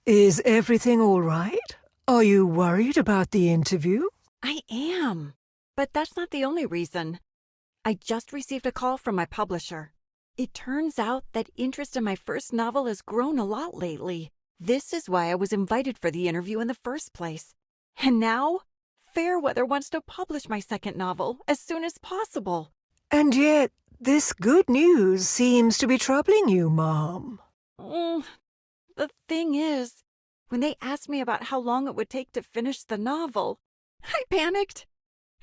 Is everything all right? Are you worried about the interview? I am. But that's not the only reason. I just received a call from my publisher. It turns out that interest in my first novel has grown a lot lately. This is why I was invited for the interview in the first place. And now, Fairweather wants to publish my second novel as soon as possible. And yet, this good news seems to be troubling you, Mom. The thing is, when they asked me about how long it would take to finish the novel, I panicked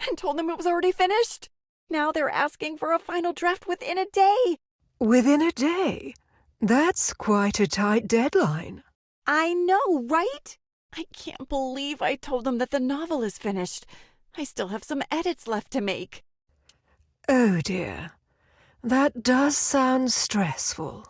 and told them it was already finished. Now they're asking for a final draft within a day. Within a day? That's quite a tight deadline. I know, right? I can't believe I told them that the novel is finished. I still have some edits left to make. Oh dear. That does sound stressful.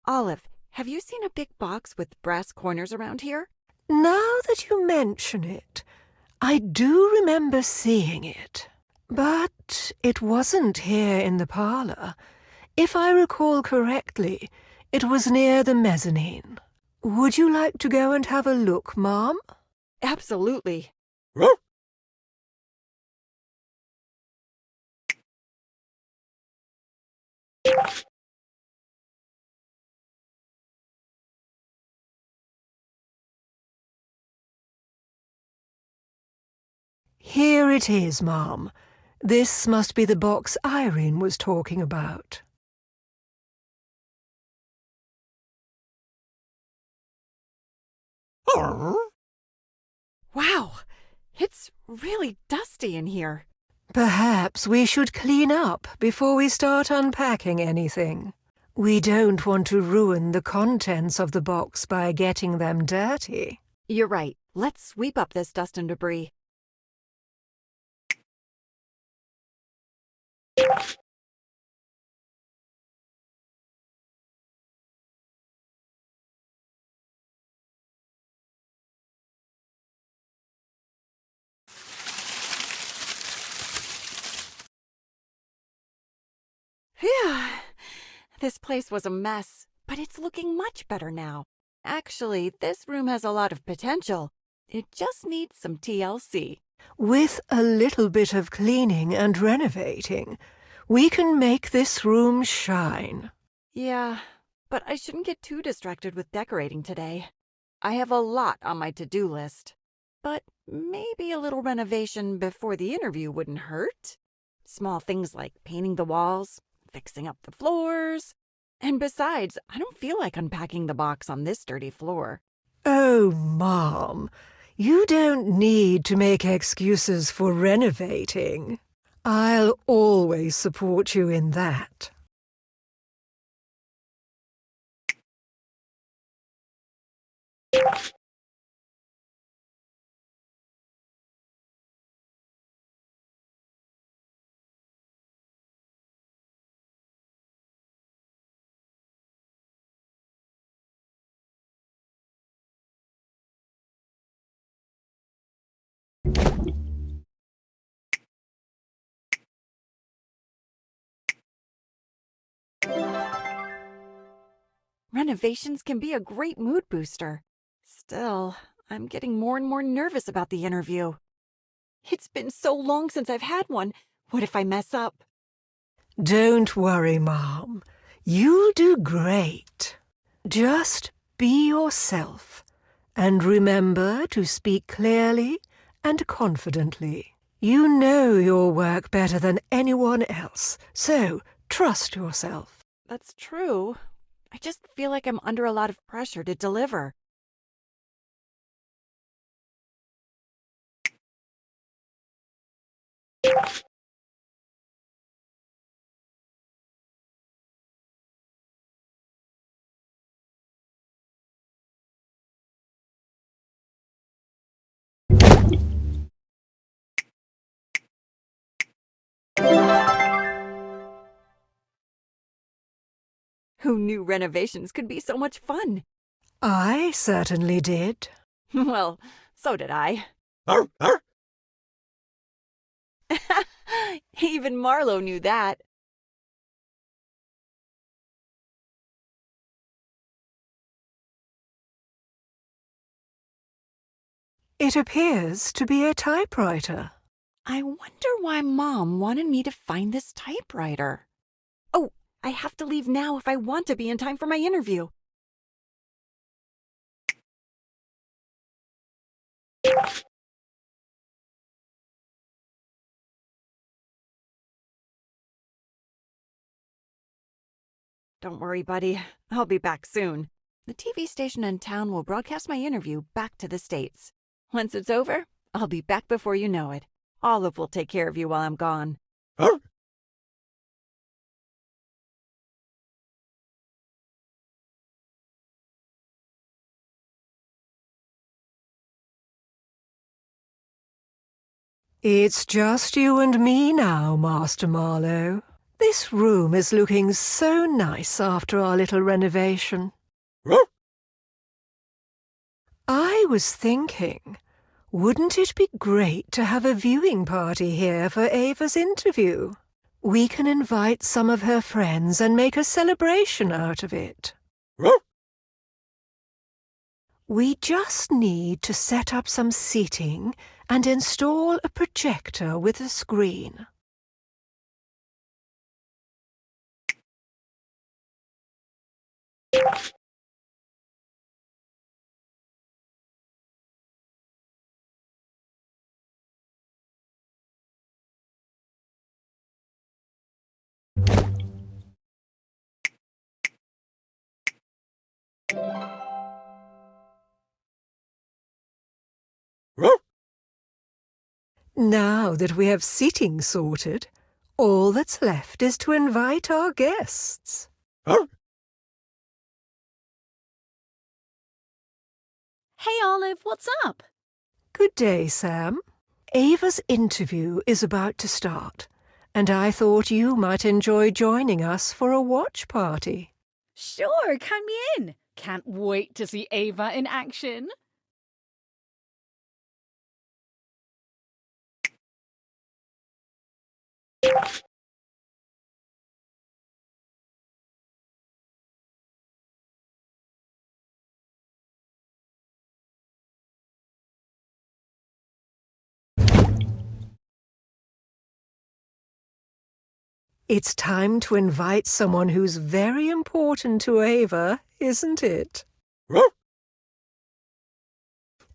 Olive, have you seen a big box with brass corners around here? Now that you mention it, I do remember seeing it. But it wasn't here in the parlor. If I recall correctly, it was near the mezzanine. Would you like to go and have a look, Mom? Absolutely. Here it is, Mom. This must be the box Irene was talking about. Wow, it's really dusty in here. Perhaps we should clean up before we start unpacking anything. We don't want to ruin the contents of the box by getting them dirty. You're right. Let's sweep up this dust and debris. Phew. This place was a mess, but it's looking much better now. Actually, this room has a lot of potential. It just needs some TLC. With a little bit of cleaning and renovating, we can make this room shine. Yeah, but I shouldn't get too distracted with decorating today. I have a lot on my to-do list. But maybe a little renovation before the interview wouldn't hurt. Small things like painting the walls, fixing up the floors. And besides, I don't feel like unpacking the box on this dirty floor. Oh, Mom, you don't need to make excuses for renovating. I'll always support you in that. Renovations can be a great mood booster. Still, I'm getting more and more nervous about the interview. It's been so long since I've had one. What if I mess up? Don't worry, Mom. You'll do great. Just be yourself, and remember to speak clearly and confidently. You know your work better than anyone else, so trust yourself. That's true. I just feel like I'm under a lot of pressure to deliver. Who knew renovations could be so much fun? I certainly did. Well, so did I. Arr, arr. Even Marlowe knew that. It appears to be a typewriter. I wonder why Mom wanted me to find this typewriter. Oh, I have to leave now if I want to be in time for my interview. Don't worry, buddy. I'll be back soon. The TV station in town will broadcast my interview back to the States. Once it's over, I'll be back before you know it. Olive will take care of you while I'm gone. Arr. It's just you and me now, Master Marlowe. This room is looking so nice after our little renovation. Arr. I was thinking, wouldn't it be great to have a viewing party here for Ava's interview? We can invite some of her friends and make a celebration out of it. Arr. We just need to set up some seating and install a projector with a screen. Arr. Now that we have seating sorted, all that's left is to invite our guests. Arr. Hey, Olive, what's up? Good day, Sam. Ava's interview is about to start, and I thought you might enjoy joining us for a watch party. Sure, count me in. Can't wait to see Ava in action. It's time to invite someone who's very important to Ava, isn't it? Arr.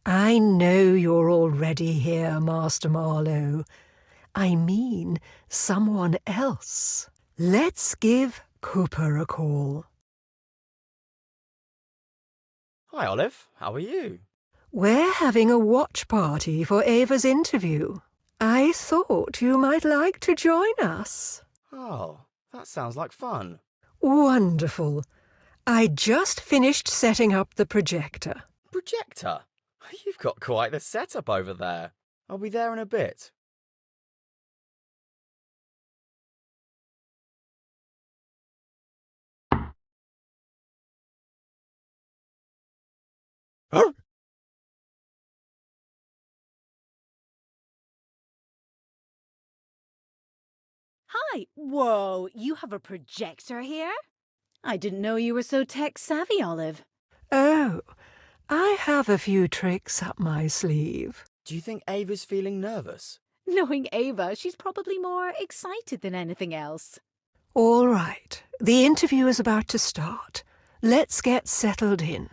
I know you're already here, Master Marlowe. I mean, someone else. Let's give Cooper a call. Hi, Olive. How are you? We're having a watch party for Ava's interview. I thought you might like to join us. Oh, that sounds like fun. Wonderful. I just finished setting up the projector. Projector? You've got quite the setup over there. I'll be there in a bit. Arr. Hi. Whoa, you have a projector here? I didn't know you were so tech-savvy, Olive. Oh, I have a few tricks up my sleeve. Do you think Ava's feeling nervous? Knowing Ava, she's probably more excited than anything else. All right, the interview is about to start. Let's get settled in.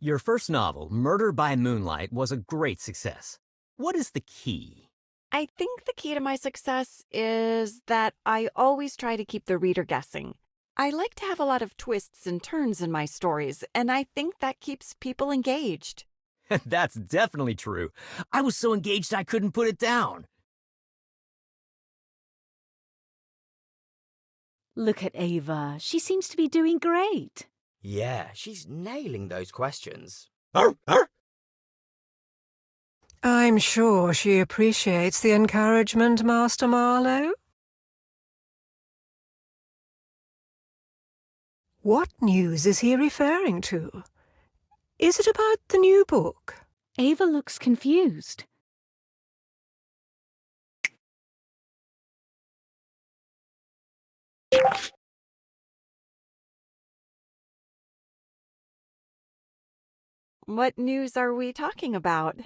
Your first novel, Murder by Moonlight, was a great success. What is the key? I think the key to my success is that I always try to keep the reader guessing. I like to have a lot of twists and turns in my stories, and I think that keeps people engaged. That's definitely true. I was so engaged I couldn't put it down. Look at Ava. She seems to be doing great. Yeah, she's nailing those questions. I'm sure she appreciates the encouragement, Master Marlowe. What news is he referring to? Is it about the new book? Ava looks confused. What news are we talking about?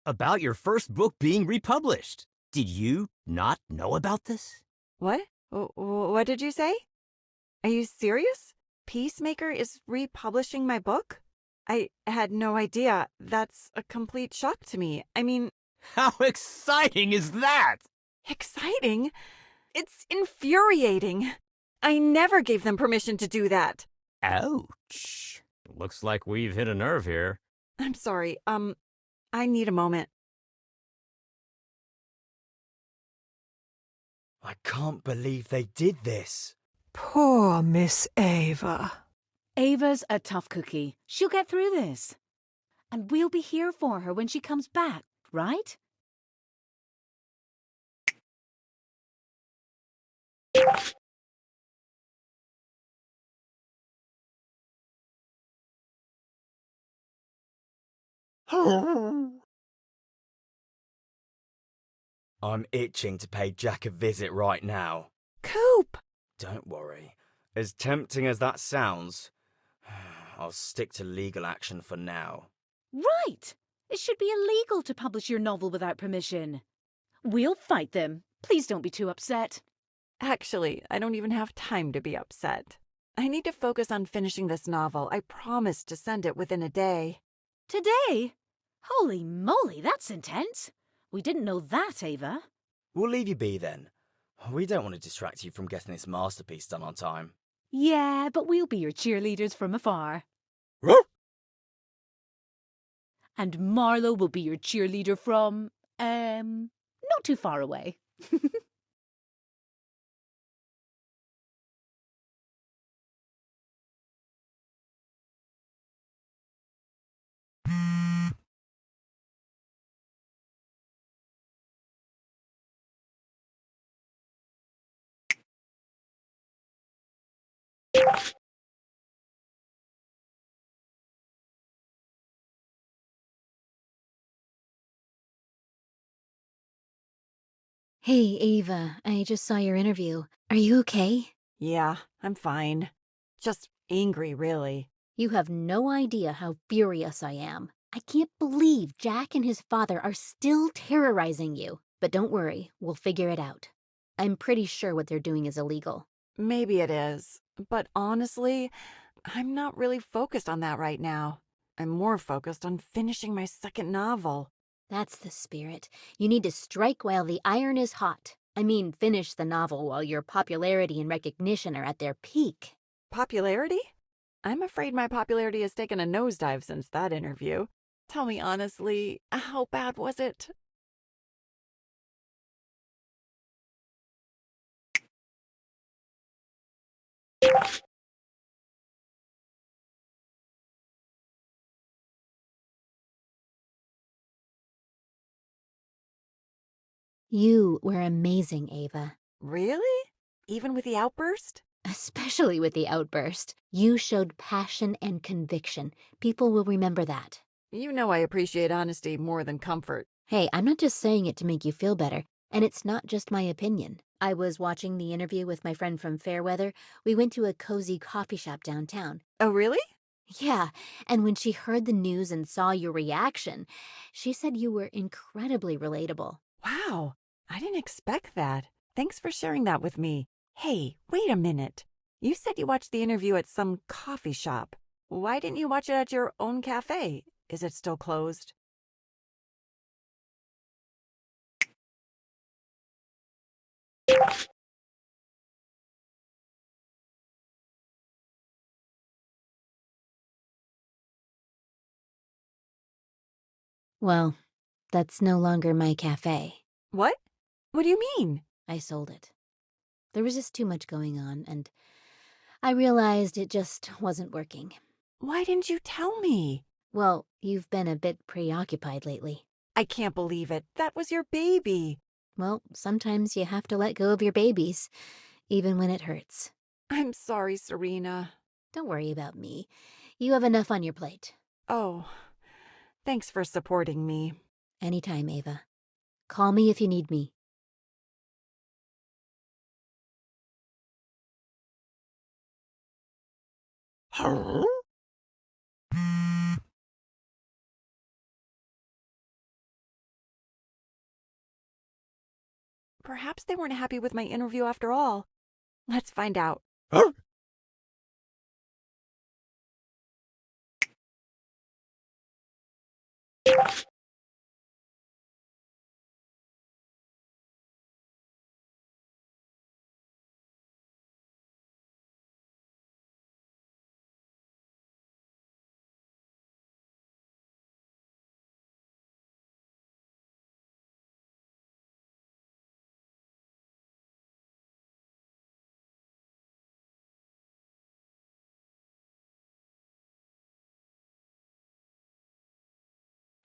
About your first book being republished. Did you not know about this? What? What did you say? Are you serious? Peacemaker is republishing my book? I had no idea. That's a complete shock to me. I mean, How exciting is that? exciting? It's infuriating. I never gave them permission to do that. Ouch. Looks like we've hit a nerve here. I'm sorry. I need a moment. I can't believe they did this. Poor Miss Ava. Ava's a tough cookie. She'll get through this. And we'll be here for her when she comes back, right? I'm itching to pay Jack a visit right now. Coop! Don't worry. As tempting as that sounds, I'll stick to legal action for now. Right! It should be illegal to publish your novel without permission. We'll fight them. Please don't be too upset. Actually, I don't even have time to be upset. I need to focus on finishing this novel. I promised to send it within a day. Today? Holy moly, that's intense. We didn't know that, Ava. We'll leave you be then. We don't want to distract you from getting this masterpiece done on time. Yeah, but we'll be your cheerleaders from afar. And Marlowe will be your cheerleader from, not too far away. Hey, Ava, I just saw your interview. Are you okay? Yeah, I'm fine. Just angry, really. You have no idea how furious I am. I can't believe Jack and his father are still terrorizing you. But don't worry, we'll figure it out. I'm pretty sure what they're doing is illegal. Maybe it is. But honestly, I'm not really focused on that right now. I'm more focused on finishing my second novel. That's the spirit. You need to strike while the iron is hot. I mean, finish the novel while your popularity and recognition are at their peak. Popularity? I'm afraid my popularity has taken a nosedive since that interview. Tell me honestly, how bad was it? You were amazing, Ava. Really? Even with the outburst? Especially with the outburst. You showed passion and conviction. People will remember that. You know I appreciate honesty more than comfort. Hey, I'm not just saying it to make you feel better, and it's not just my opinion. I was watching the interview with my friend from Fairweather. We went to a cozy coffee shop downtown. Oh, really? Yeah, and when she heard the news and saw your reaction, she said you were incredibly relatable. Wow, I didn't expect that. Thanks for sharing that with me. Hey, wait a minute. You said you watched the interview at some coffee shop. Why didn't you watch it at your own cafe? Is it still closed? Well, that's no longer my cafe. What? What do you mean? I sold it. There was just too much going on, and I realized it just wasn't working. Why didn't you tell me? Well, you've been a bit preoccupied lately. I can't believe it. That was your baby. Well, sometimes you have to let go of your babies, even when it hurts. I'm sorry, Serena. Don't worry about me. You have enough on your plate. Oh, thanks for supporting me. Anytime, Ava. Call me if you need me. Perhaps they weren't happy with my interview after all. Let's find out.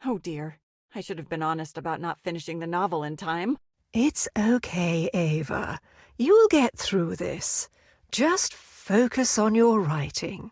Oh dear. I should have been honest about not finishing the novel in time. It's okay, Ava. You'll get through this. Just focus on your writing.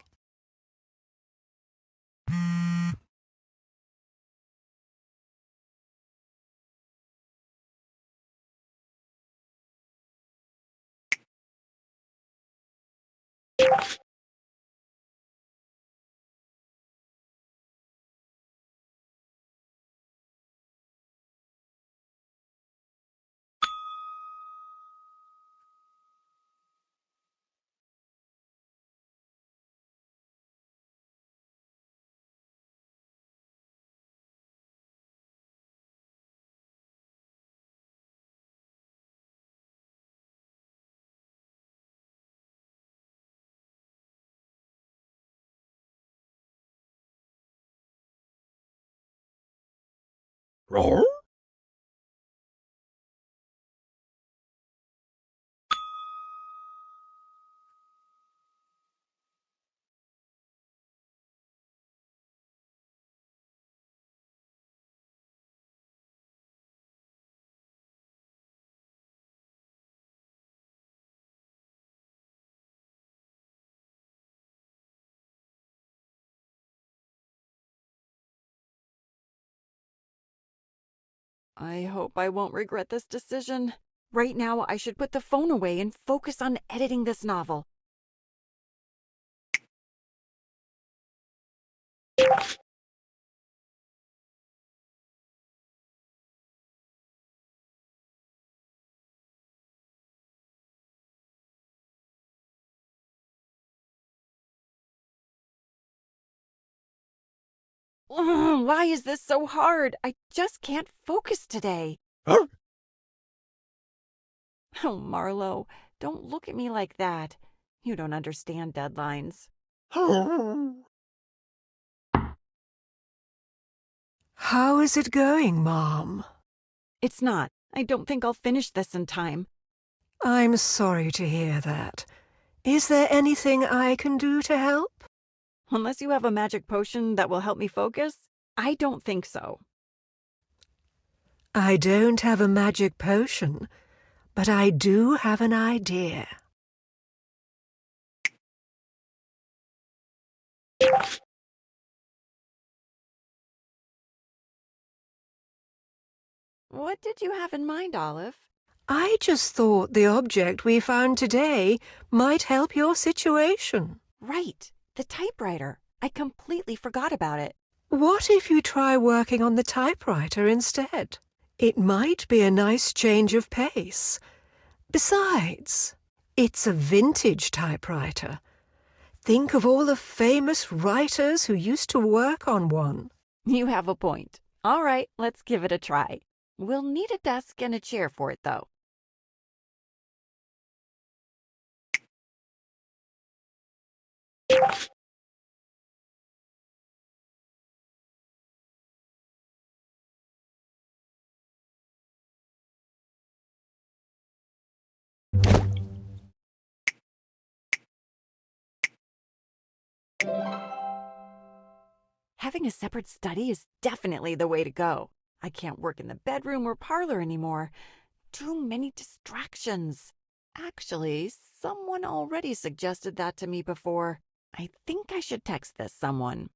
I hope I won't regret this decision. Right now, I should put the phone away and focus on editing this novel. Ugh, why is this so hard? I just can't focus today. Oh, Marlo, don't look at me like that. You don't understand deadlines. How is it going, Mom? It's not. I don't think I'll finish this in time. I'm sorry to hear that. Is there anything I can do to help? Unless you have a magic potion that will help me focus, I don't think so. I don't have a magic potion, but I do have an idea. What did you have in mind, Olive? I just thought the object we found today might help your situation. Right, the typewriter. I completely forgot about it. What if you try working on the typewriter instead? It might be a nice change of pace. Besides, it's a vintage typewriter. Think of all the famous writers who used to work on one. You have a point. All right, let's give it a try. We'll need a desk and a chair for it, though. Having a separate study is definitely the way to go. I can't work in the bedroom or parlor anymore. Too many distractions. Actually, someone already suggested that to me before. I think I should text this someone.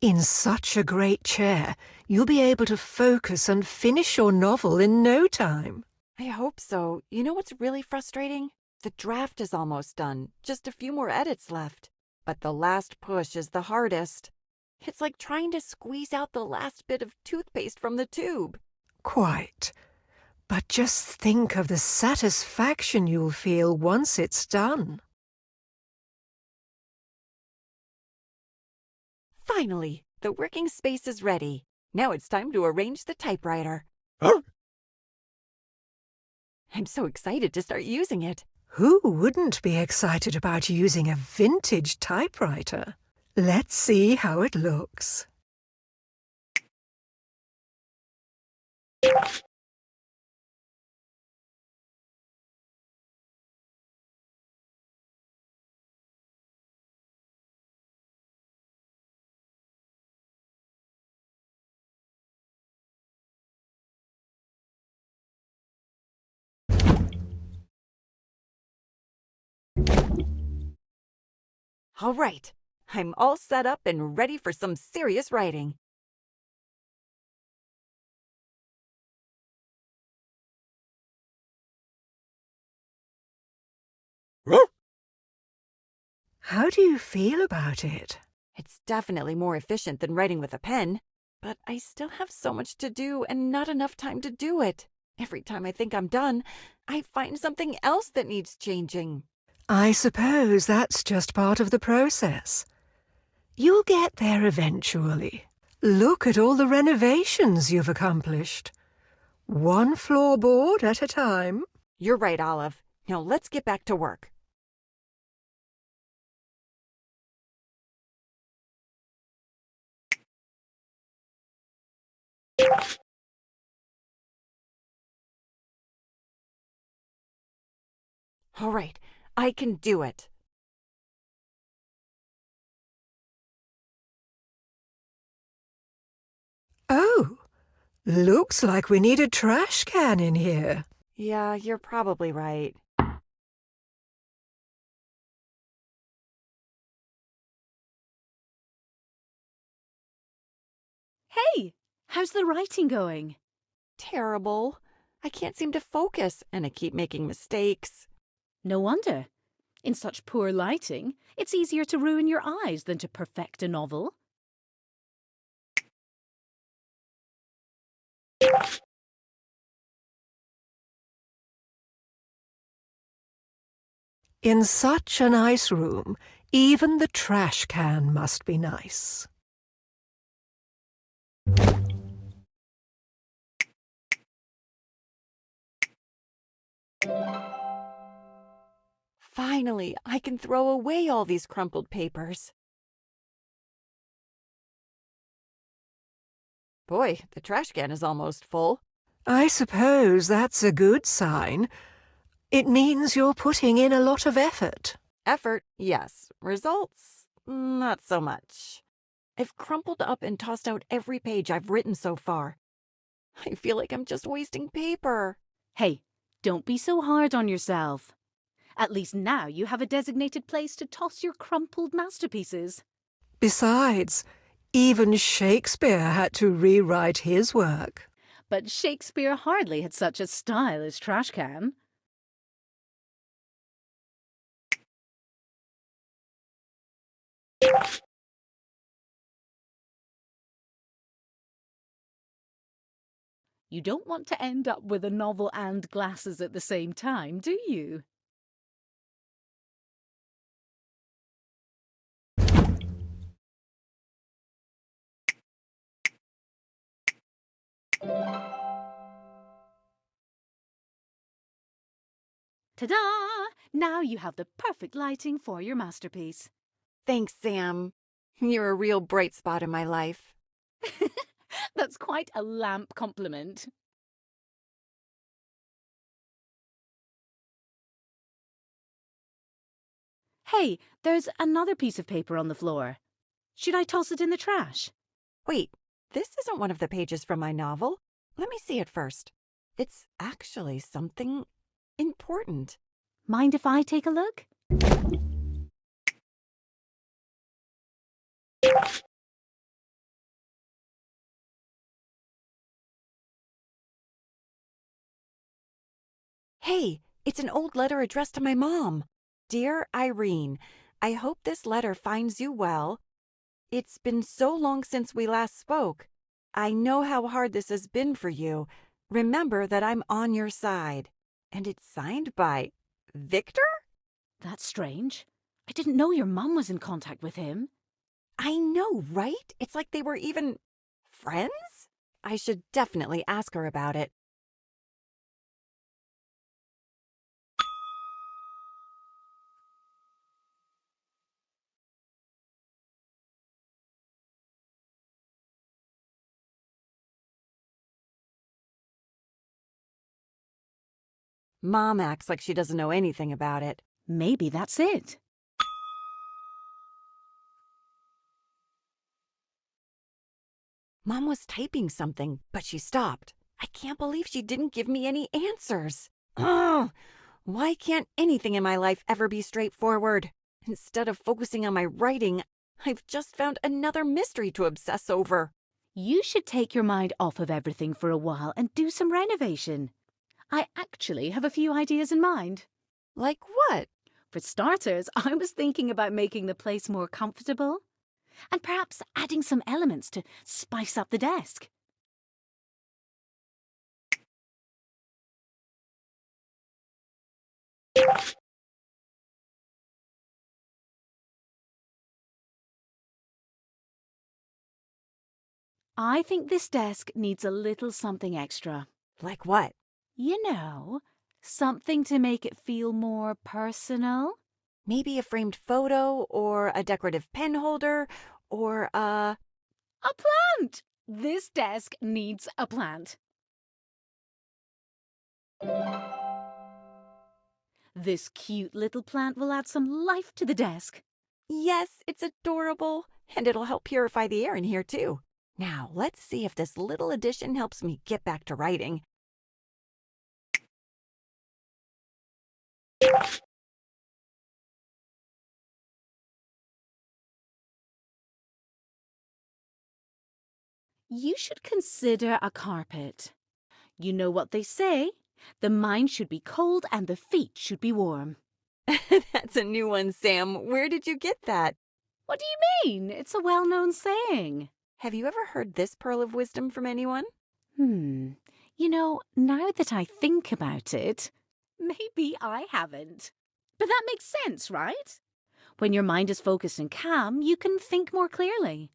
In such a great chair, you'll be able to focus and finish your novel in no time. I hope so. You know what's really frustrating? The draft is almost done. Just a few more edits left. But the last push is the hardest. It's like trying to squeeze out the last bit of toothpaste from the tube. Quite. But just think of the satisfaction you'll feel once it's done. Finally, the working space is ready. Now it's time to arrange the typewriter. I'm so excited to start using it. Who wouldn't be excited about using a vintage typewriter? Let's see how it looks. All right, I'm all set up and ready for some serious writing. How do you feel about it? It's definitely more efficient than writing with a pen, but I still have so much to do and not enough time to do it. Every time I think I'm done, I find something else that needs changing. I suppose that's just part of the process. You'll get there eventually. Look at all the renovations you've accomplished. One floorboard at a time. You're right, Olive. Now let's get back to work. All right, I can do it. Oh, looks like we need a trash can in here. Yeah, you're probably right. Hey, how's the writing going? Terrible. I can't seem to focus, and I keep making mistakes. No wonder. In such poor lighting, it's easier to ruin your eyes than to perfect a novel. In such a nice room, even the trash can must be nice. Finally, I can throw away all these crumpled papers. Boy, the trash can is almost full. I suppose that's a good sign. It means you're putting in a lot of effort. Effort, yes. Results, not so much. I've crumpled up and tossed out every page I've written so far. I feel like I'm just wasting paper. Hey, don't be so hard on yourself. At least now you have a designated place to toss your crumpled masterpieces. Besides, even Shakespeare had to rewrite his work. But Shakespeare hardly had such a stylish trash can. You don't want to end up with a novel and glasses at the same time, do you? Ta-da! Now you have the perfect lighting for your masterpiece. Thanks, Sam. You're a real bright spot in my life. That's quite a lamp compliment. Hey, there's another piece of paper on the floor. Should I toss it in the trash? Wait, this isn't one of the pages from my novel. Let me see it first. It's actually something important. Mind if I take a look? Hey, it's an old letter addressed to my mom. Dear Irene, I hope this letter finds you well. It's been so long since we last spoke. I know how hard this has been for you. Remember that I'm on your side. And it's signed by Victor? That's strange. I didn't know your mum was in contact with him. I know, right? It's like they were even friends? I should definitely ask her about it. Mom acts like she doesn't know anything about it. Maybe that's it. Mom was typing something, but she stopped. I can't believe she didn't give me any answers. Ugh! Why can't anything in my life ever be straightforward? Instead of focusing on my writing, I've just found another mystery to obsess over. You should take your mind off of everything for a while and do some renovation. I actually have a few ideas in mind. Like what? For starters, I was thinking about making the place more comfortable and perhaps adding some elements to spice up the desk. I think this desk needs a little something extra. Like what? You know, something to make it feel more personal. Maybe a framed photo or a decorative pen holder or A plant! This desk needs a plant. This cute little plant will add some life to the desk. Yes, it's adorable, and it'll help purify the air in here too. Now, let's see if this little addition helps me get back to writing. You should consider a carpet. You know what they say? The mind should be cold and the feet should be warm. That's a new one, Sam. Where did you get that? What do you mean? It's a well-known saying. Have you ever heard this pearl of wisdom from anyone? You know, now that I think about it, maybe I haven't. But that makes sense, right? When your mind is focused and calm, you can think more clearly.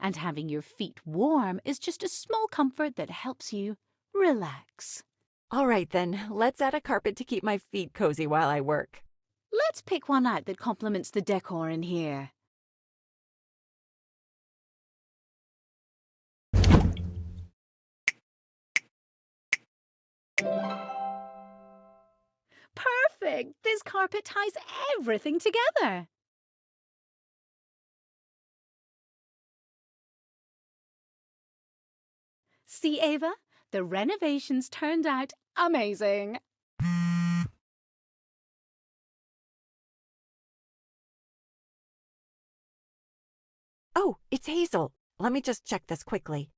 And having your feet warm is just a small comfort that helps you relax. All right, then. Let's add a carpet to keep my feet cozy while I work. Let's pick one out that complements the decor in here. Perfect! This carpet ties everything together. See, Ava? The renovations turned out amazing. Oh, it's Hazel. Let me just check this quickly.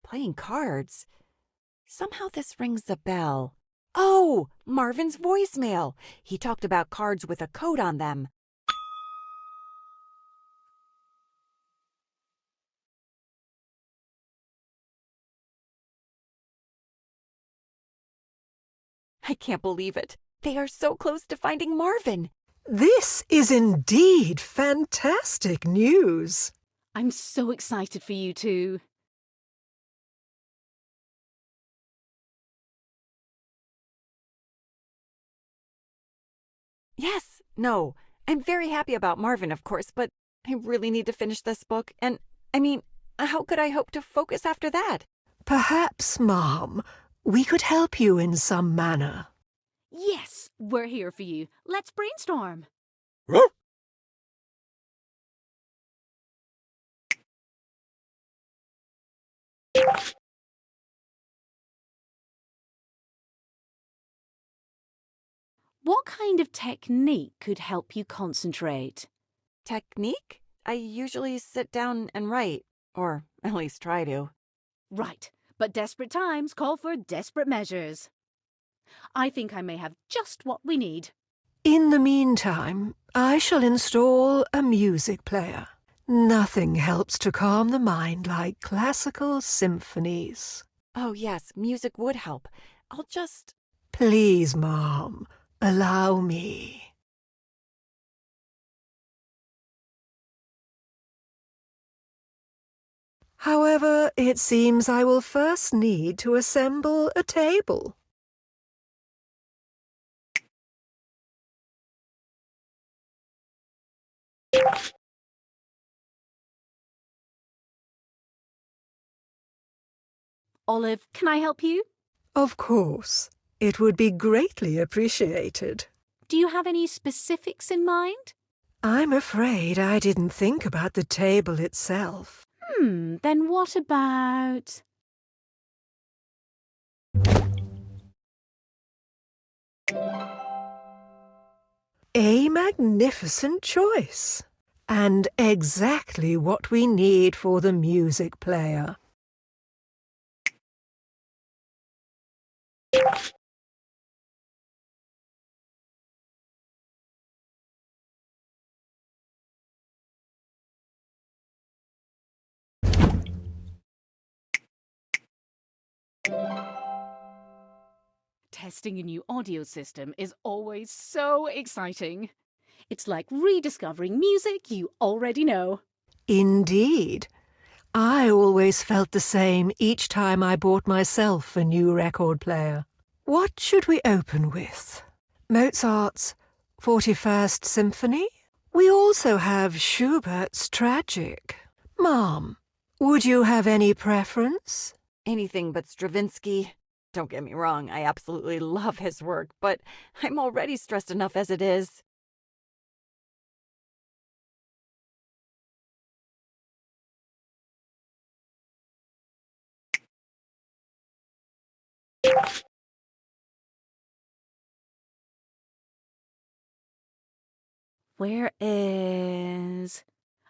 Playing cards? Somehow this rings a bell. Oh, Marvin's voicemail. He talked about cards with a code on them. I can't believe it. They are so close to finding Marvin. This is indeed fantastic news. I'm so excited for you two. Yes, no. I'm very happy about Marvin, of course, but I really need to finish this book. And, I mean, how could I hope to focus after that? Perhaps, Mom, we could help you in some manner. Yes, we're here for you. Let's brainstorm. What kind of technique could help you concentrate? Technique? I usually sit down and write, or at least try to. Right, but desperate times call for desperate measures. I think I may have just what we need. In the meantime, I shall install a music player. Nothing helps to calm the mind like classical symphonies. Oh, yes, music would help. I'll just... Please, Mom, allow me. However, it seems I will first need to assemble a table. Olive, can I help you? Of course. It would be greatly appreciated. Do you have any specifics in mind? I'm afraid I didn't think about the table itself. Then what about... A magnificent choice. And exactly what we need for the music player. Testing a new audio system is always so exciting. It's like rediscovering music you already know. Indeed. I always felt the same each time I bought myself a new record player. What should we open with? Mozart's 41st Symphony? We also have Schubert's Tragic. Mom, would you have any preference? Anything but Stravinsky. Don't get me wrong, I absolutely love his work, but I'm already stressed enough as it is. Where is...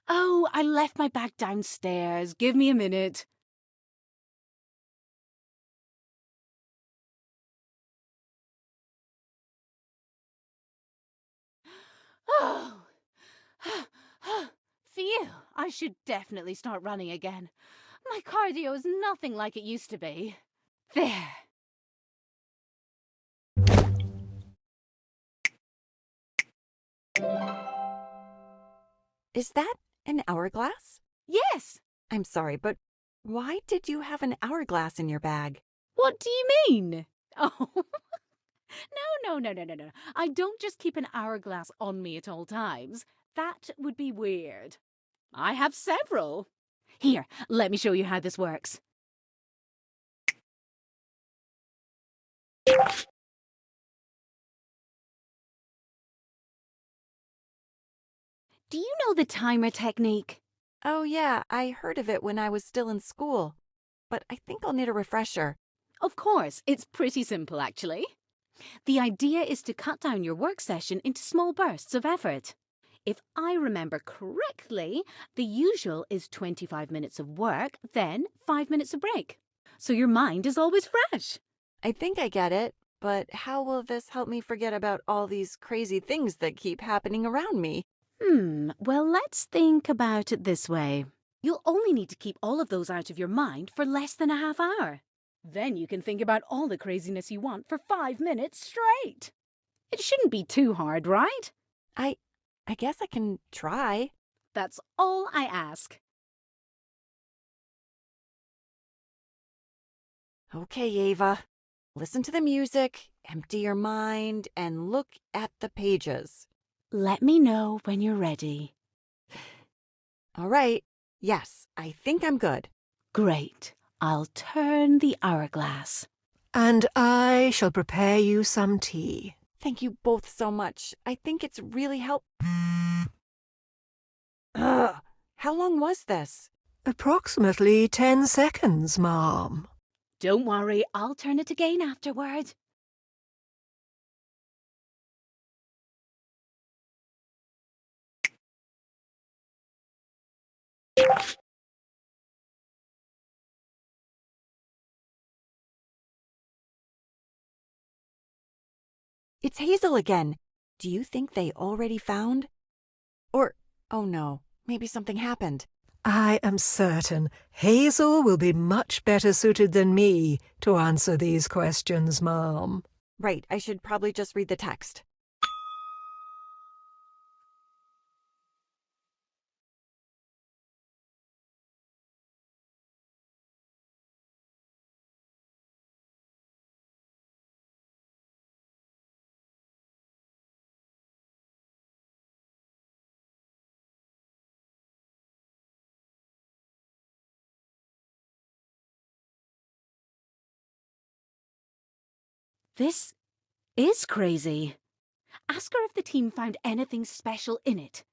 Oh, I left my bag downstairs. Give me a minute. Oh, phew, I should definitely start running again. My cardio is nothing like it used to be. There. Is that an hourglass? Yes. I'm sorry, but why did you have an hourglass in your bag? What do you mean? Oh, no. I don't just keep an hourglass on me at all times. That would be weird. I have several. Here, let me show you how this works. Do you know the timer technique? Oh yeah, I heard of it when I was still in school, but I think I'll need a refresher. Of course, it's pretty simple actually. The idea is to cut down your work session into small bursts of effort. If I remember correctly, the usual is 25 minutes of work, then 5 minutes of break. So your mind is always fresh. I think I get it, but how will this help me forget about all these crazy things that keep happening around me? Well, let's think about it this way. You'll only need to keep all of those out of your mind for less than a half hour. Then you can think about all the craziness you want for 5 minutes straight. It shouldn't be too hard, right? I guess I can try. That's all I ask. Okay, Ava. Listen to the music, empty your mind, and look at the pages. Let me know when you're ready. All right. Yes, I think I'm good. Great. I'll turn the hourglass. And I shall prepare you some tea. Thank you both so much. I think it's really Ugh, how long was this? Approximately 10 seconds, Ma'am. Don't worry, I'll turn it again afterward. It's Hazel again. Do you think they already found? Or, oh no, maybe something happened. I am certain Hazel will be much better suited than me to answer these questions, Ma'am. Right, I should probably just read the text. This is crazy. Ask her if the team found anything special in it.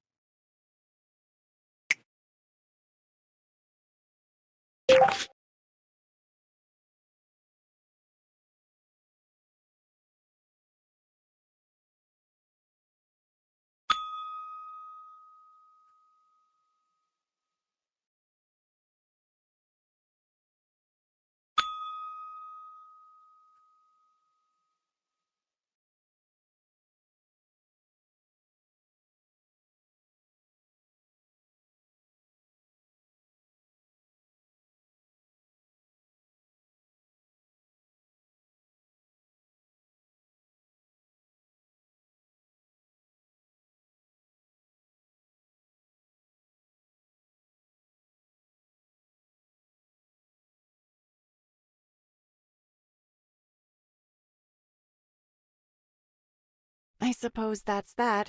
I suppose that's that.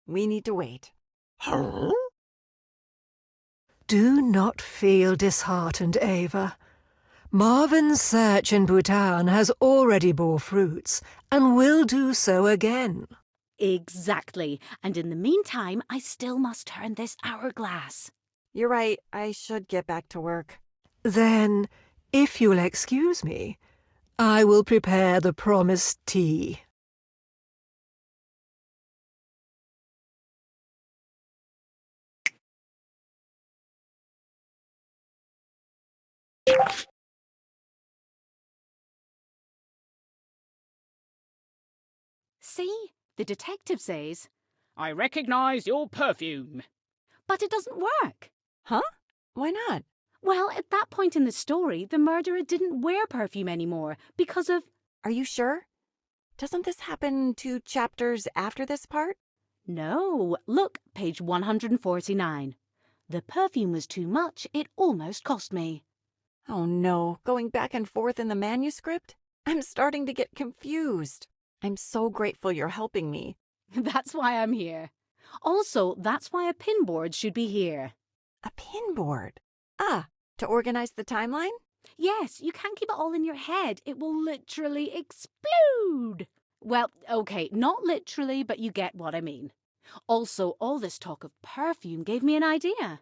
We need to wait. Do not feel disheartened, Ava. Marvin's search in Bhutan has already bore fruits, and will do so again. Exactly. And in the meantime, I still must turn this hourglass. You're right, I should get back to work. Then, if you'll excuse me, I will prepare the promised tea. See? The detective says, I recognize your perfume. but it doesn't work. Huh? Why not? Well, at that point in the story, the murderer didn't wear perfume anymore because of... Are you sure? Doesn't this happen 2 chapters after this part? No, look, page 149. The perfume was too much, it almost cost me. Oh no, going back and forth in the manuscript? I'm starting to get confused. I'm so grateful you're helping me. That's why I'm here. Also, that's why a pinboard should be here. A pinboard? Ah, to organize the timeline? Yes, you can't keep it all in your head. It will literally explode. Well, okay, not literally, but you get what I mean. Also, all this talk of perfume gave me an idea.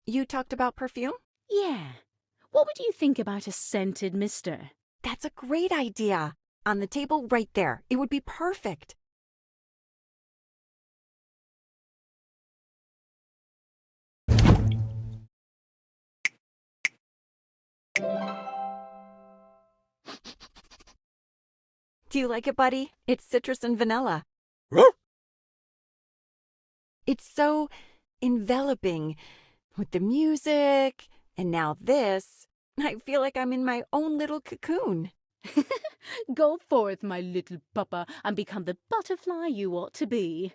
You talked about perfume? Yeah. What would you think about a scented mister? That's a great idea. On the table right there. It would be perfect. Do you like it, buddy? It's citrus and vanilla. It's so enveloping with the music and now this. I feel like I'm in my own little cocoon. Go forth, my little puppa, and become the butterfly you ought to be.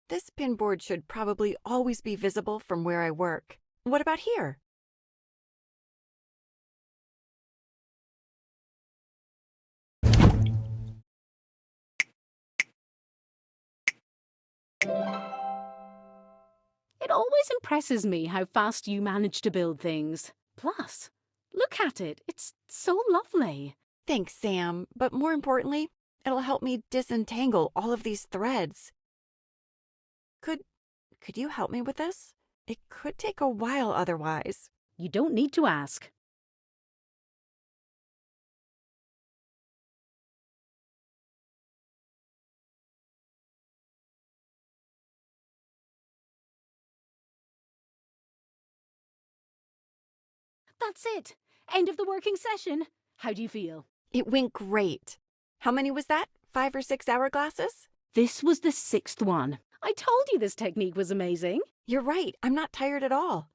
This pinboard should probably always be visible from where I work. What about here? It always impresses me how fast you manage to build things. Plus, look at it. It's so lovely. Thanks, Sam. But more importantly, it'll help me disentangle all of these threads. Could you help me with this? It could take a while otherwise. You don't need to ask. That's it. End of the working session. How do you feel? It went great. How many was that? 5 or 6 hourglasses? This was the 6th one. I told you this technique was amazing. You're right. I'm not tired at all.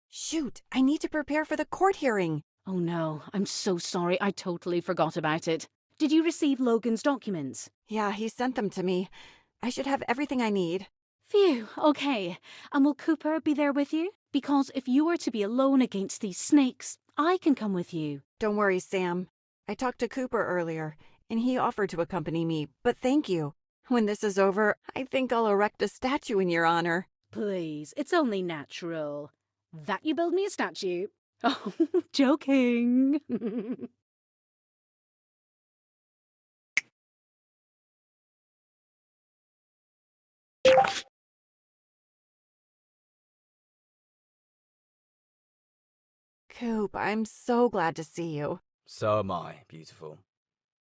Shoot, I need to prepare for the court hearing. Oh no, I'm so sorry. I totally forgot about it. Did you receive Logan's documents? Yeah, he sent them to me. I should have everything I need. Phew, okay. And will Cooper be there with you? Because if you are to be alone against these snakes, I can come with you. Don't worry, Sam. I talked to Cooper earlier, and he offered to accompany me, but thank you. When this is over, I think I'll erect a statue in your honor. Please, it's only natural. That you build me a statue? Oh, joking. Coop, I'm so glad to see you. So am I, beautiful.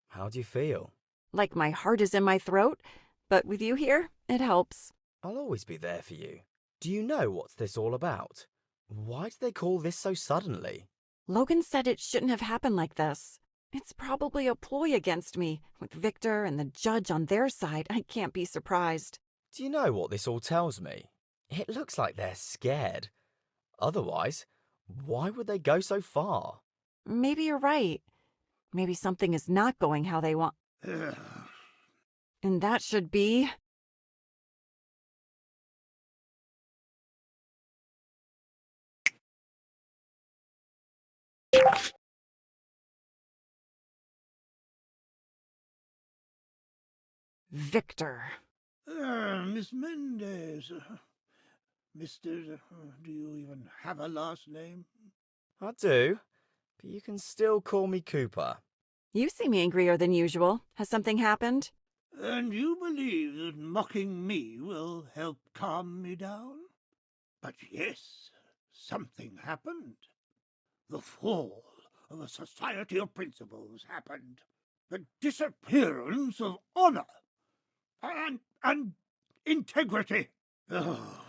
How do you feel? Like my heart is in my throat, but with you here, it helps. I'll always be there for you. Do you know what's this all about? Why did they call this so suddenly? Logan said it shouldn't have happened like this. It's probably a ploy against me. With Victor and the judge on their side, I can't be surprised. Do you know what this all tells me? It looks like they're scared. Otherwise, Why would they go so far? Maybe you're right. Maybe something is not going how they want. And that should be... Victor. Miss Mendez. Mr. Do you even have a last name? I do, but you can still call me Cooper. You seem angrier than usual. Has something happened? And you believe that mocking me will help calm me down? But yes, something happened. The fall of a society of principles happened. The disappearance of honor and integrity. Oh.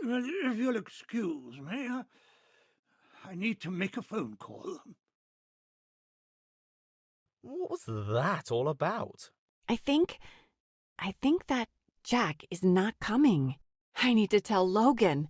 If you'll excuse me, I need to make a phone call. What was that all about? I think that Jack is not coming. I need to tell Logan.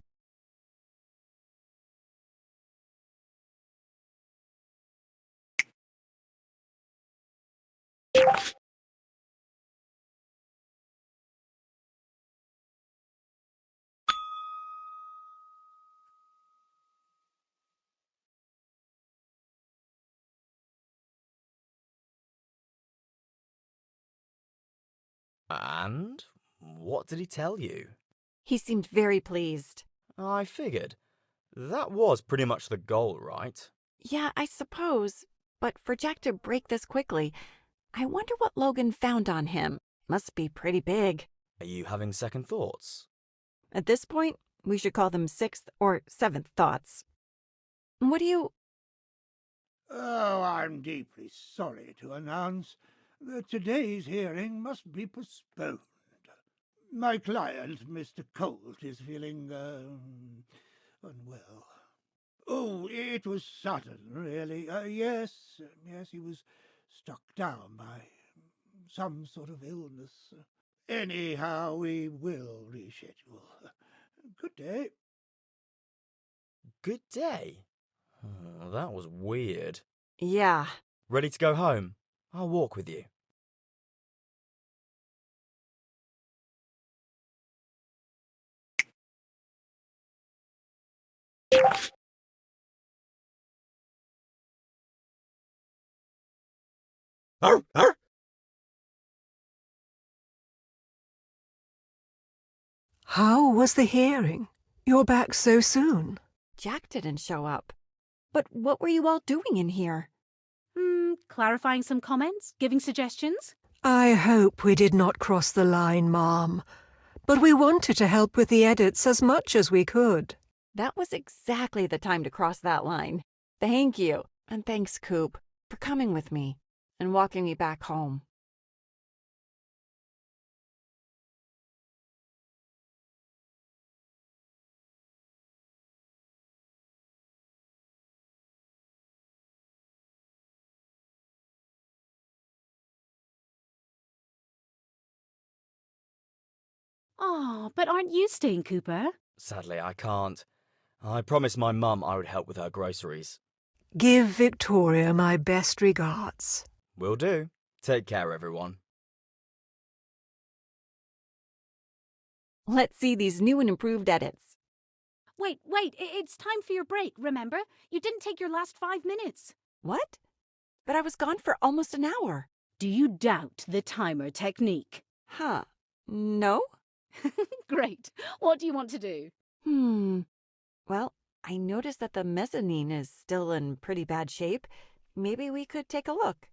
And what did he tell you? He seemed very pleased. I figured. That was pretty much the goal, right? Yeah, I suppose. But for Jack to break this quickly, I wonder what Logan found on him. Must be pretty big. Are you having second thoughts? At this point, we should call them sixth or seventh thoughts. What do you... Oh, I'm deeply sorry to announce that today's hearing must be postponed. My client, Mr. Colt, is feeling, unwell. Oh, it was sudden, really. Yes, he was struck down by some sort of illness. Anyhow, we will reschedule. Good day. Good day. Oh, that was weird. Yeah. Ready to go home? I'll walk with you. Arr, arr. How was the hearing? You're back so soon. Jack didn't show up. But what were you all doing in here? Clarifying some comments? Giving suggestions? I hope we did not cross the line, Mom. But we wanted to help with the edits as much as we could. That was exactly the time to cross that line. Thank you. And thanks, Coop, for coming with me and walking me back home. Oh, but aren't you staying, Cooper? Sadly, I can't. I promised my mum I would help with her groceries. Give Victoria my best regards. Will do. Take care, everyone. Let's see these new and improved edits. Wait, it's time for your break, remember? You didn't take your last 5 minutes. What? But I was gone for almost an hour. Do you doubt the timer technique? Huh. No? Great. What do you want to do? Well, I noticed that the mezzanine is still in pretty bad shape. Maybe we could take a look.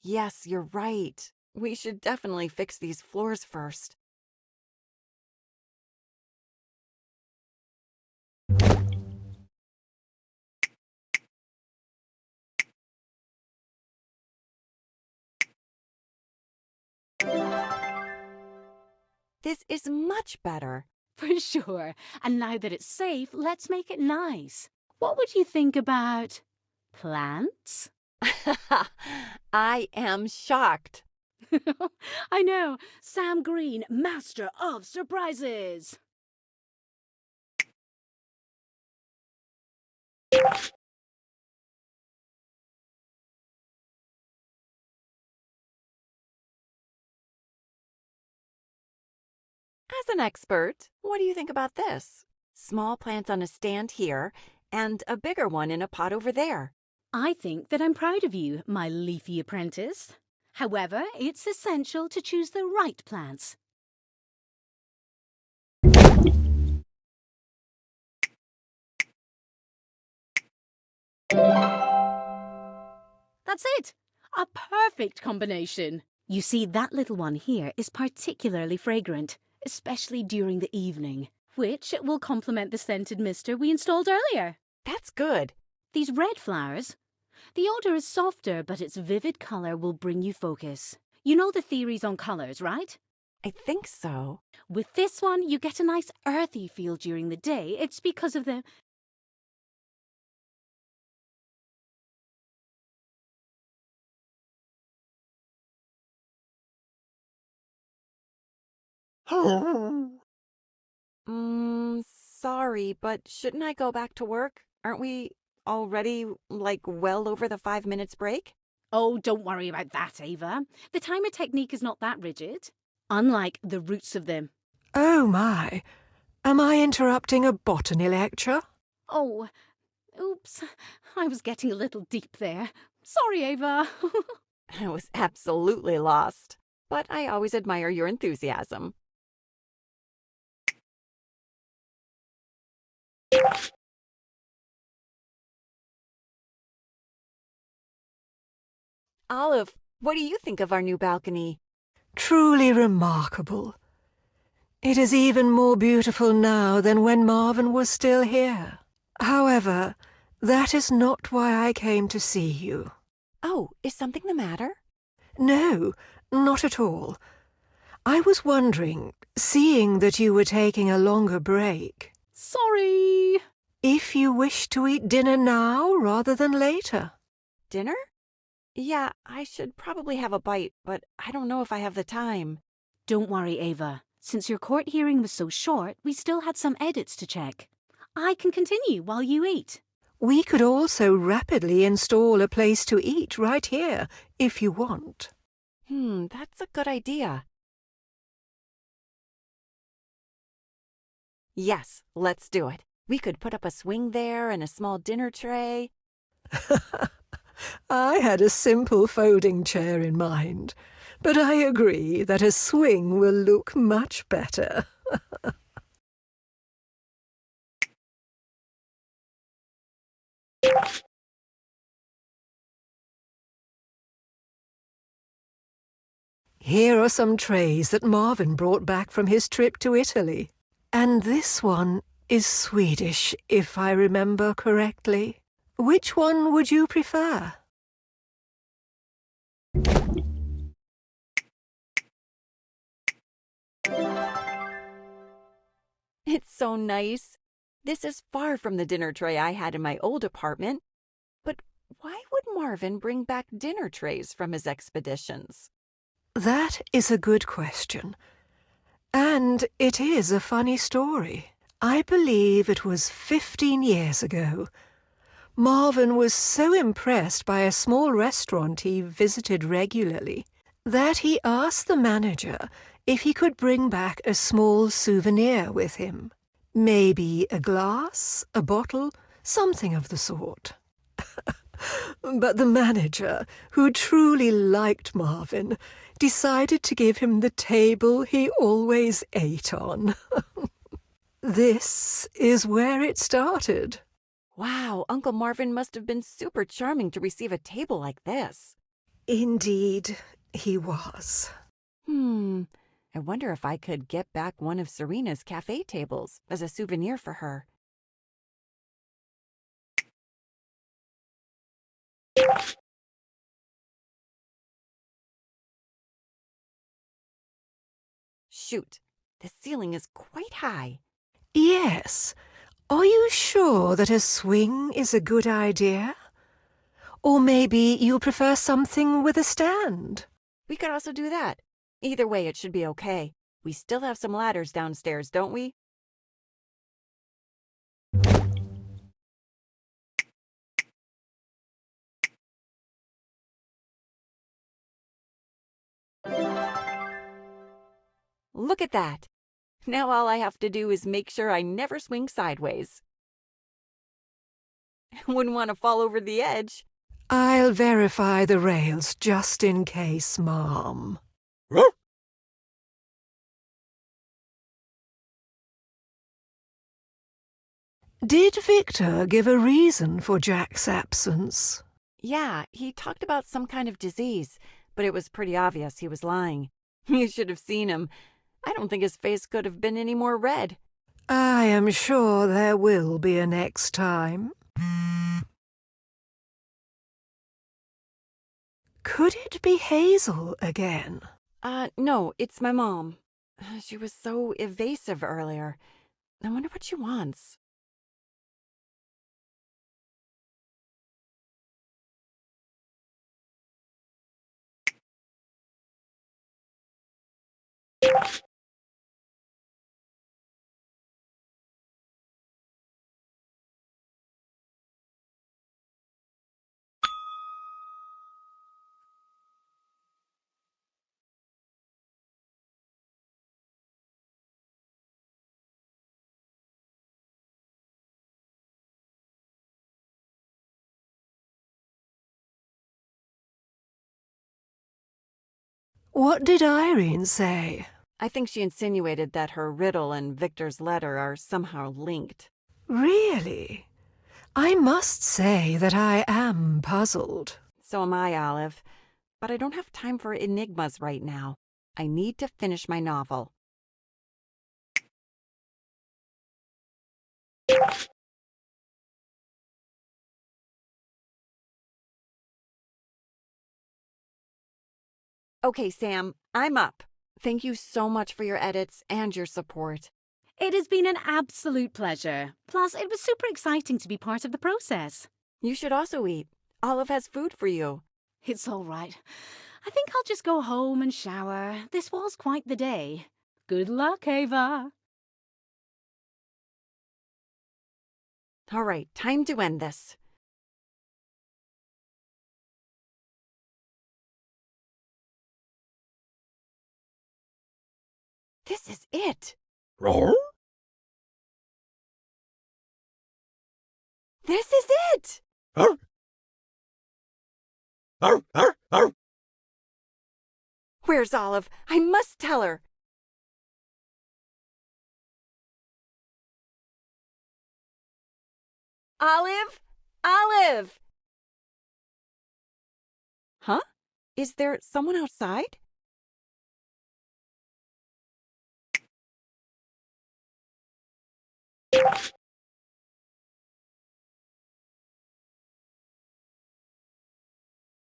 Yes, you're right. We should definitely fix these floors first. This is much better. For sure. And now that it's safe, let's make it nice. What would you think about plants? I am shocked. I know. Sam Green, master of surprises. As an expert, what do you think about this? Small plants on a stand here, and a bigger one in a pot over there. I think that I'm proud of you, my leafy apprentice. However, it's essential to choose the right plants. That's it! A perfect combination. You see, that little one here is particularly fragrant, especially during the evening, which will complement the scented mister we installed earlier. That's good. These red flowers, the odor is softer, but its vivid color will bring you focus. You know the theories on colors, right? I think so. With this one, you get a nice earthy feel during the day. It's because of the... Sorry, but shouldn't I go back to work? Aren't we already, well over the 5 minutes break? Oh, don't worry about that, Ava. The timer technique is not that rigid. Unlike the roots of them. Oh my, am I interrupting a botany lecture? Oh, oops. I was getting a little deep there. Sorry, Ava. I was absolutely lost, but I always admire your enthusiasm. Olive, what do you think of our new balcony? Truly remarkable. It is even more beautiful now than when Marvin was still here. However, that is not why I came to see you. Oh, is something the matter? No, not at all. I was wondering, seeing that you were taking a longer break, Sorry. if you wish to eat dinner now rather than later. Dinner? Yeah, I should probably have a bite, but I don't know if I have the time. Don't worry, Ava. Since your court hearing was so short, we still had some edits to check. I can continue while you eat. We could also rapidly install a place to eat right here, if you want. That's a good idea. Yes, let's do it. We could put up a swing there and a small dinner tray. I had a simple folding chair in mind, but I agree that a swing will look much better. Here are some trays that Marvin brought back from his trip to Italy. And this one is Swedish, if I remember correctly. Which one would you prefer? It's so nice. This is far from the dinner tray I had in my old apartment. But why would Marvin bring back dinner trays from his expeditions? That is a good question. And it is a funny story. I believe it was 15 years ago. Marvin was so impressed by a small restaurant he visited regularly that he asked the manager if he could bring back a small souvenir with him. Maybe a glass, a bottle, something of the sort. But the manager, who truly liked Marvin, decided to give him the table he always ate on. This is where it started. Wow, Uncle Marvin must have been super charming to receive a table like this. Indeed, he was. I wonder if I could get back one of Serena's cafe tables as a souvenir for her. Shoot, The ceiling is quite high. Yes. Are you sure that a swing is a good idea? Or maybe you prefer something with a stand? We could also do that. Either way, it should be okay. We still have some ladders downstairs, don't we? Look at that. Now all I have to do is make sure I never swing sideways. Wouldn't want to fall over the edge. I'll verify the rails just in case, Mom. Did Victor give a reason for Jack's absence? Yeah, he talked about some kind of disease, but it was pretty obvious he was lying. You should have seen him. I don't think his face could have been any more red. I am sure there will be a next time. Could it be Hazel again? No, it's my mom. She was so evasive earlier. I wonder what she wants. What did Irene say? I think she insinuated that her riddle and Victor's letter are somehow linked. Really? I must say that I am puzzled. So am I, Olive. But I don't have time for enigmas right now. I need to finish my novel. Okay, Sam, I'm up. Thank you so much for your edits and your support. It has been an absolute pleasure. Plus, it was super exciting to be part of the process. You should also eat. Olive has food for you. It's all right. I think I'll just go home and shower. This was quite the day. Good luck, Ava. All right, time to end this. This is it. This is it. Where's Olive? I must tell her. Olive? Olive! Huh? Is there someone outside?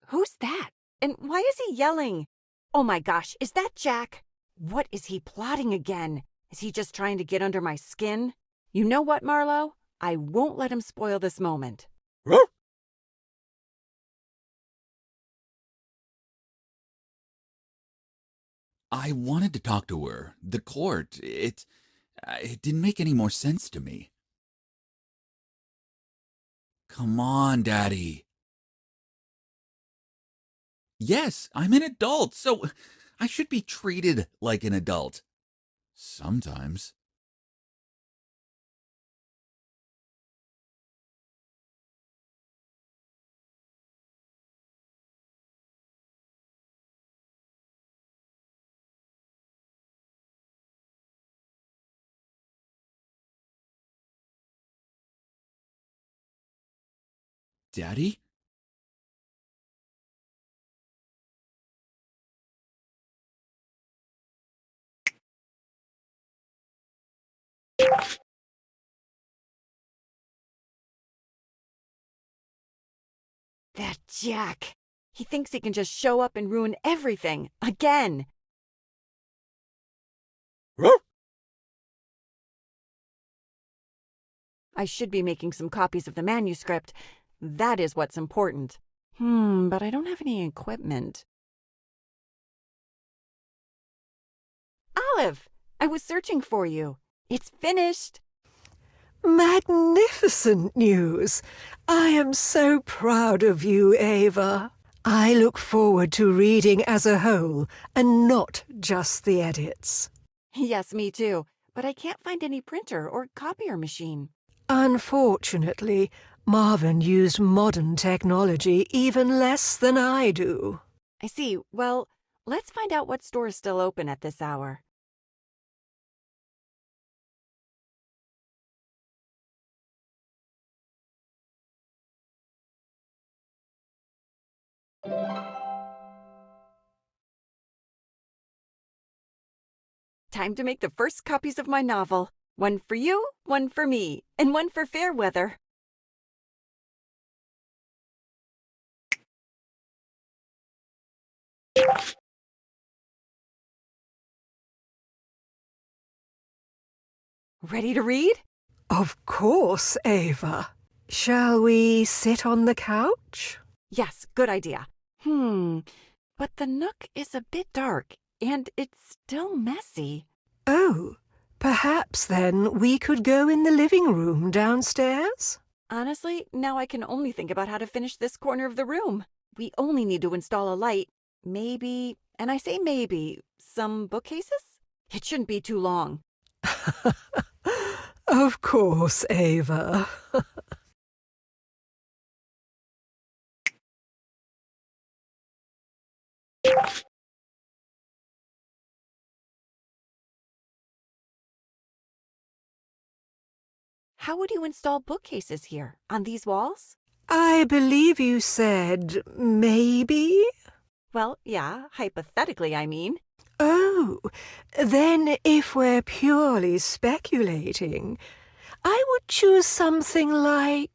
Who's that? And why is he yelling? Oh my gosh, is that Jack? What is he plotting again? Is he just trying to get under my skin? You know what, Marlowe? I won't let him spoil this moment. I wanted to talk to her. The court, it didn't make any more sense to me. Come on, Daddy. Yes, I'm an adult, so I should be treated like an adult. Sometimes. Daddy? That Jack. He thinks he can just show up and ruin everything. Again. I should be making some copies of the manuscript. That is what's important. But I don't have any equipment. Olive, I was searching for you. It's finished. Magnificent news! I am so proud of you, Ava. I look forward to reading as a whole and not just the edits. Yes, me too. But I can't find any printer or copier machine. Unfortunately, Marvin used modern technology even less than I do. I see. Well, let's find out what store is still open at this hour. Time to make the first copies of my novel. One for you, one for me, and one for Fairweather. Ready to read? Of course, Ava. Shall we sit on the couch? Yes, good idea. But the nook is a bit dark, and it's still messy. Oh, perhaps then we could go in the living room downstairs? Honestly, now I can only think about how to finish this corner of the room. We only need to install a light. Maybe, and I say maybe, some bookcases? It shouldn't be too long. Of course, Ava. How would you install bookcases here? On these walls? I believe you said maybe? Well, yeah, hypothetically, I mean. Oh, then if we're purely speculating, I would choose something like...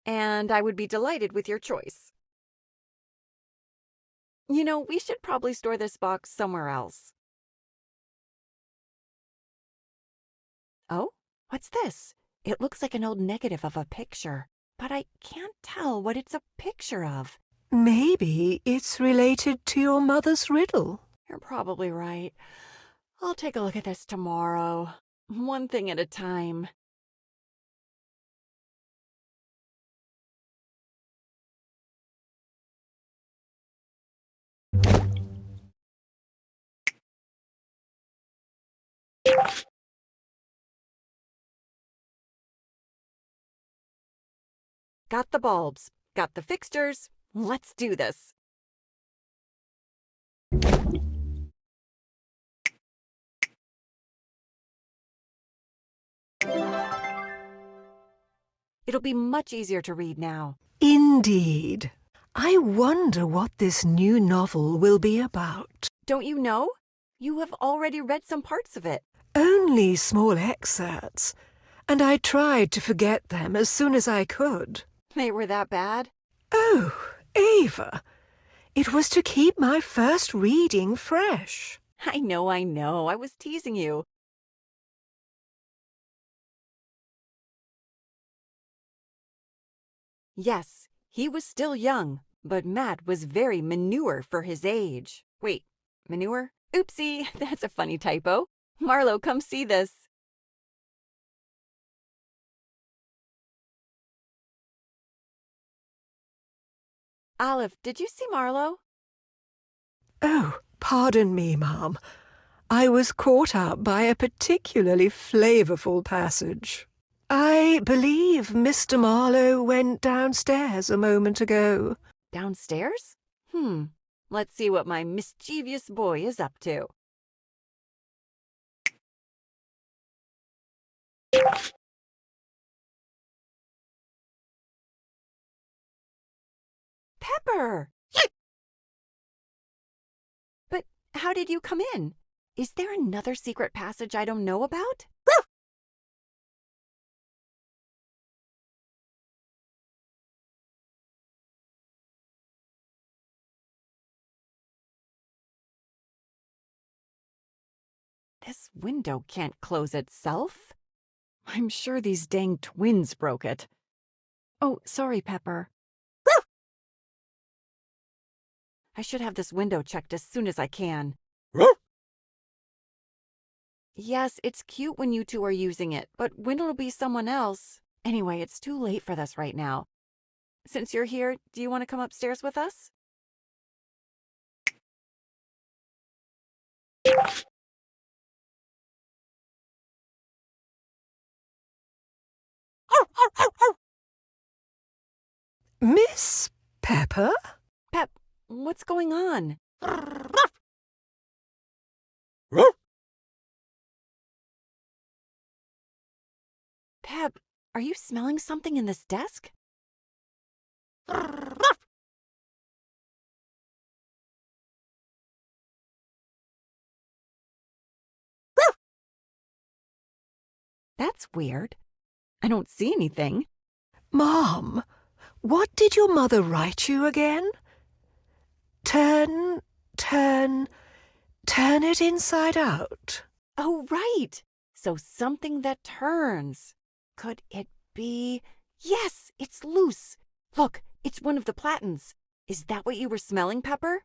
And I would be delighted with your choice. You know, we should probably store this box somewhere else. Oh, what's this? It looks like an old negative of a picture, but I can't tell what it's a picture of. Maybe it's related to your mother's riddle. You're probably right. I'll take a look at this tomorrow. One thing at a time. Got the bulbs, got the fixtures. Let's do this. It'll be much easier to read now. Indeed. I wonder what this new novel will be about. Don't you know? You have already read some parts of it. Only small excerpts, and I tried to forget them as soon as I could. They were that bad? Oh, Ava, it was to keep my first reading fresh. I know. I was teasing you. Yes, he was still young, but Matt was very manure for his age. Wait, manure? Oopsie, that's a funny typo. Marlo, come see this. Olive, did you see Marlo? Oh, pardon me, Ma'am. I was caught up by a particularly flavorful passage. I believe Mr. Marlowe went downstairs a moment ago. Downstairs? Let's see what my mischievous boy is up to. Pepper! But how did you come in? Is there another secret passage I don't know about? This window can't close itself. I'm sure these dang twins broke it. Oh, sorry, Pepper. I should have this window checked as soon as I can. Yes, it's cute when you two are using it, but when it'll be someone else... Anyway, it's too late for this right now. Since you're here, do you want to come upstairs with us? Miss Pepper? Pep, what's going on? Pep, are you smelling something in this desk? That's weird. I don't see anything. Mom, what did your mother write you again? Turn it inside out. Oh, right. So something that turns. Could it be... Yes, it's loose. Look, it's one of the platens. Is that what you were smelling, Pepper?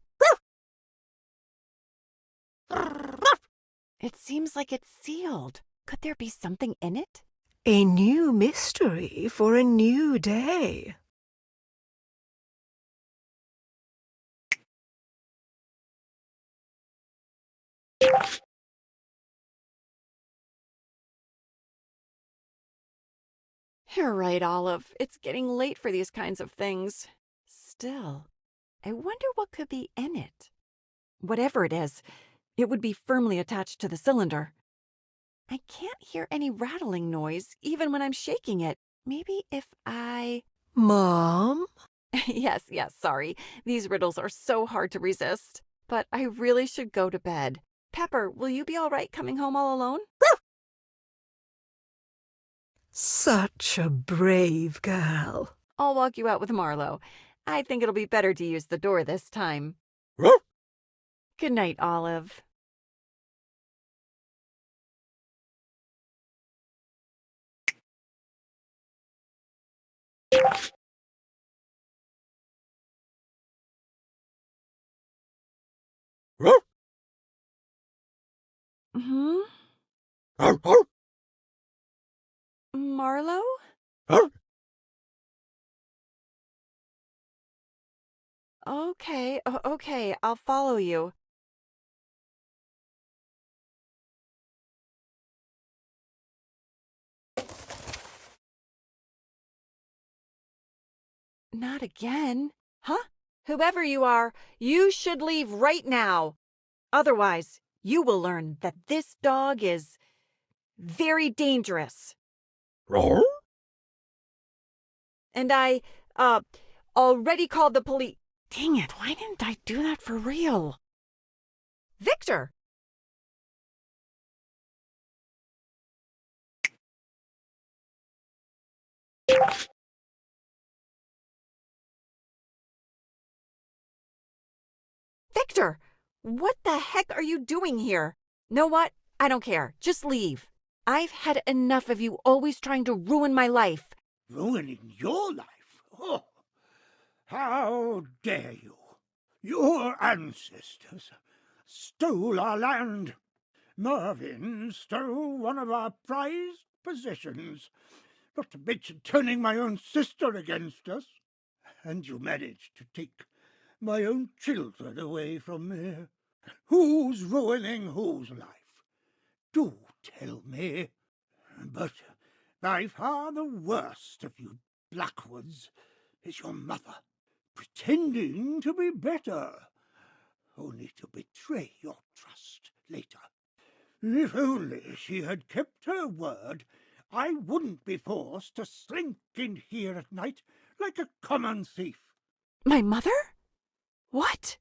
It seems like it's sealed. Could there be something in it? A new mystery for a new day. You're right, Olive. It's getting late for these kinds of things. Still, I wonder what could be in it. Whatever it is, it would be firmly attached to the cylinder. I can't hear any rattling noise, even when I'm shaking it. Maybe if I... Mom? Yes, sorry. These riddles are so hard to resist. But I really should go to bed. Pepper, will you be all right coming home all alone? Such a brave girl. I'll walk you out with Marlowe. I think it'll be better to use the door this time. Good night, Olive. Hmm? Marlowe? Okay, I'll follow you. Not again. Huh? Whoever you are, you should leave right now. Otherwise, you will learn that this dog is very dangerous. And I, already called the police. Dang it, why didn't I do that for real? Victor! Victor! What the heck are you doing here? Know what? I don't care. Just leave. I've had enough of you always trying to ruin my life. Ruining your life? Oh, how dare you! Your ancestors stole our land. Mervyn stole one of our prized possessions, not to mention turning my own sister against us. And you managed to take my own children away from me. Who's ruining whose life? Do tell me. But by far the worst of you Blackwoods is your mother, pretending to be better, only to betray your trust later. If only she had kept her word, I wouldn't be forced to slink in here at night like a common thief. My mother? What?